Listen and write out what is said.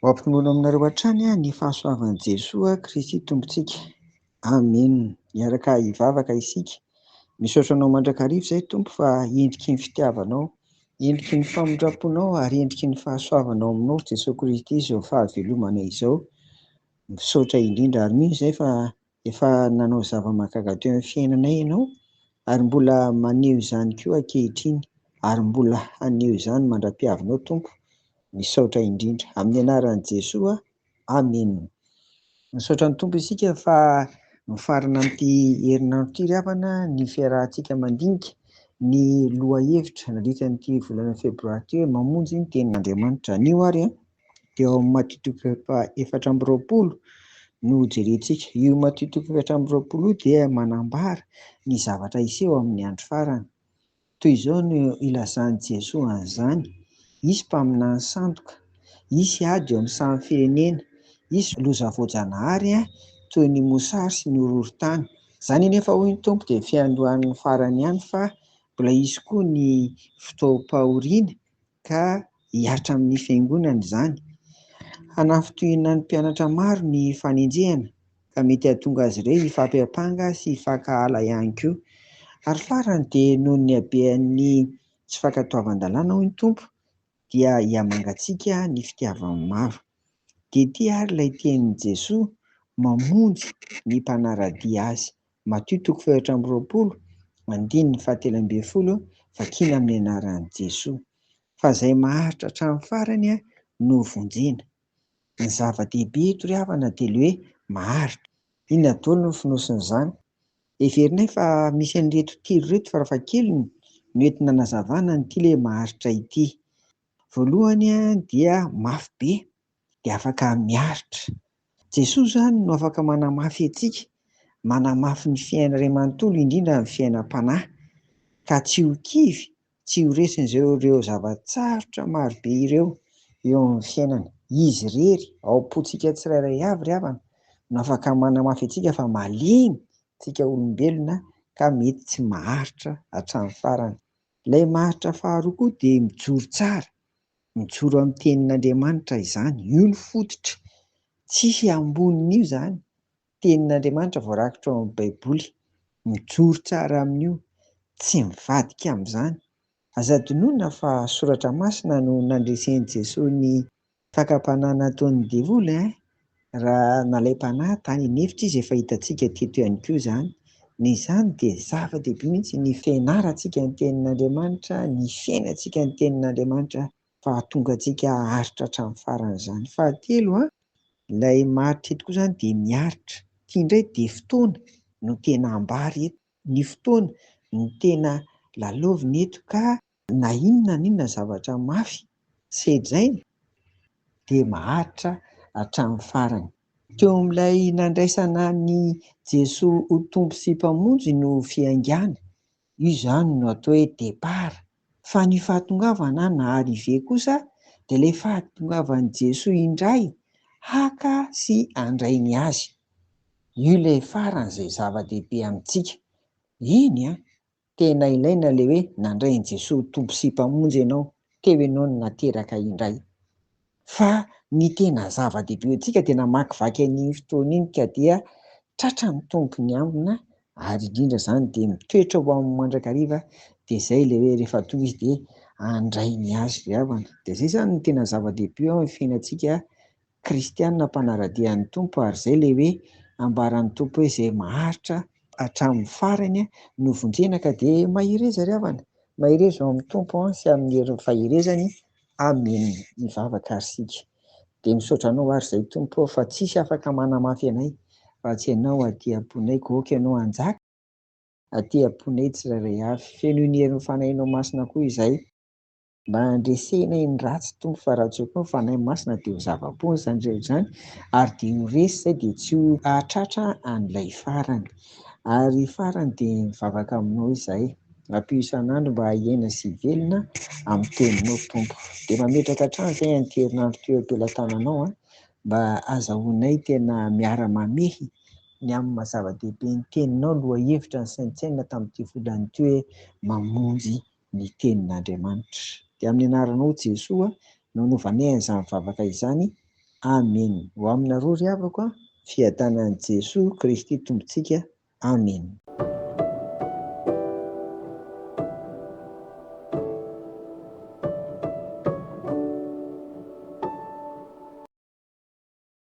Mampinono aminareo hatrany ny fahasoavan'i Jesoa Kristy Tompontsika. Amena. Miaraka hivavaka isika. Misaotra anao mandrakariva izay Tompo fa endriky ny fitiavanao, endriky ny famindraponao ary endriky ny fahasoavanao aminao Jesoa Kristy izao fahavelomana izao. Misaotra indrindra ary mihitsy izay fa efa nanao zava-mahagaga teo amin'ny fiainanay ianao ary mbola maneho izany koa ankehitriny ary mbola haneho izany mandra-piavinao Tompo. Misaotra indrindra amin'ny anaran'i Jesoa. Amen. Misaotra ny Tompo isika fa mifarana amin'ity herinandro ity ry havana ny fiarahantsika mandinika ny lohahevitra nandritra n'ity volana febroary ity hoe mamonjy ny tenin'Andriamanitra. Anio ary dia ao amin'ny matitoko efatra amby roapolo no jerentsika. Io matitoko efatra amby roapolo dia manambara ny zavatra hiseho amin'ny andro farany. Toy izao no ilazan'i Jesoa an'izany: hisy mpaminany sandoka, hisy ady eo amin'ny samy firenena, hisy loza voajanahary toy ny mosary sy ny horohorontany. Izany anefa hoy ny Tompo dia fiandohan'ny farany ihany, fa mbola hisy koa ny fotoam-pahoriana ka hiatra amin'ny fiangonana izany. Hanafitohina ny mpianatra maro ny fanenjehana ka mety hahatonga azy ireo hifampiampanga sy hifankahala ihany koa. Ary farany dia noho ny habean'ny tsy fankatoavan-dalàna hoy ny Tompo dia hiamangatsika ny fitiavany maro. Dia ity ary ilay tenin'i Jesoa mamonjy ny mpanaradia azy. Matitoko efatra amby roapolo andininy 17 vakina amin'ny anaran'i Jesoa. Fa izay maharitra hatramin'ny farany no vonjena. Ny zava-dehibe eto ry havana dia ilay hoe maharitra. Inona daholo no fonosin'izany? Heverinay fa misy an'ireto telo reto farafahakeliny no entina nazavana ity ilay maharitra ity. Voalohany dia mafy be, dia afaka miaritra. Jesoa izany no afaka manamafy antsika, manamafy ny fiainana iray manontolo, indrindra ny fiainam-panahy, ka tsy ho kivy, tsy ho resin'ireo zavatsarotra maro be ireo eo amin'ny fiainana. Izy irery ao am-pontsika tsirairay avy ry havana no afaka manamafy antsika fa malemy tsika olombelona ka mety tsy maharitra hatramin'ny farany. Ilay maharitra faharoa koa dia mijoro tsara, mijoro amin'ny tenin'Andriamanitra izany. Io no fototra, tsisy amboniny io izany. Tenin'Andriamanitra voarakitra ao amin'ny Baiboly, mijoro tsara amin'io, tsy mivadika amin'izany. Aza adinoina fa soratra masina no nandresen'i Jesoa ny fakapanahy nataon'ny devoly. Raha nalay mpanahy tany hinefitra izy efa hitantsika teto ihany koa izany. Ny izany dia zava-dehibe mihitsy ny fianarantsika ny tenin'Andriamanitra, ny fiainantsika ny tenin'Andriamanitra fa hahatonga antsika haharitra hatramin'ny farany izany. Fahatelo, ilay maharitra eto koa izany dia miaritra. Ity indray dia fotoana no tena ambary eto, ny fotoana no tena lalaovina eto, ka na inona na inona zavatra mafy sedzaina dia maharitra hatramin'ny farany. Teo amin'ilay nandraisana ny Jesoa ho tompo sy mpamonjy no fiangana. Io izany no atao hoe depara. Fa ny fahatongavana na arrivé kosa dia ilay fahatongavan'i Jesoa indray haka sy handray ny azy. Io ilay farany izay zava-dehibe amintsika. Iny tena ilaina ilay hoe nandray an'i Jesoa ho tompo sy mpamonjy ianao, teo ianao no nateraka indray. Fa ny tena zava-dehibe antsika dia namakivaky an'iny fotoana iny ka dia tratra ny tompony ambina, ary indrindra izany dia mitoetra ho amin'ny mandrakariva. Dia izay ilay hoe rehefa tonga izy dia handray ny azy ry havana. Dia izay izany no tena zava-dehibe ao amin'ny fiainantsika kristianina mpanaradian'ny Tompo, ary izay ilay hoe ambaran'ny Tompo hoe izay maharitra hatramin'ny farany no vonjena, ka dia mahireza ry havana. Mahireza ao amin'ny Tompo sy amin'ny herin'ny fahirezany. Amen. Mivavaka ary sika. Dia misaotra anao ary izay Tompo fa tsisy afaka manamafy anay fa tsy ianao aty am-ponay, goaka ianao anjaka aty am-ponay tsirairay avy. Feno ny herin'ny fanahinao masina koa izay mba handresena ny ratsy Tompo, fa raha tsy ao koa ny fanahy masina dia ho zava-pony izany rehetra izany, ary dia ho resy izay dia tsy ho ahatratra an'ilay farany. Ary farany dia mivavaka aminao izahay, ampio isan'andro mba hiaina sy hivelona amin'ny teninao Tompo. Dia mametraka hatrany izay an'ity herinandro ity am-pelantananao mba azahoanay tena miara-mamehy ny amin'ny mazava-dehibe ny teninao, lohahevitra ny saintsaina tamin'ity volana ity hoe mamonjy ny tenin'Andriamanitra. Dia amin'ny anaranao Jesoa no nanaovanay an'izany mivavaka izany. Amen. Ho amina roa ry havako a, fiadanan'i Jesoa Kristy Tompontsika. Amen.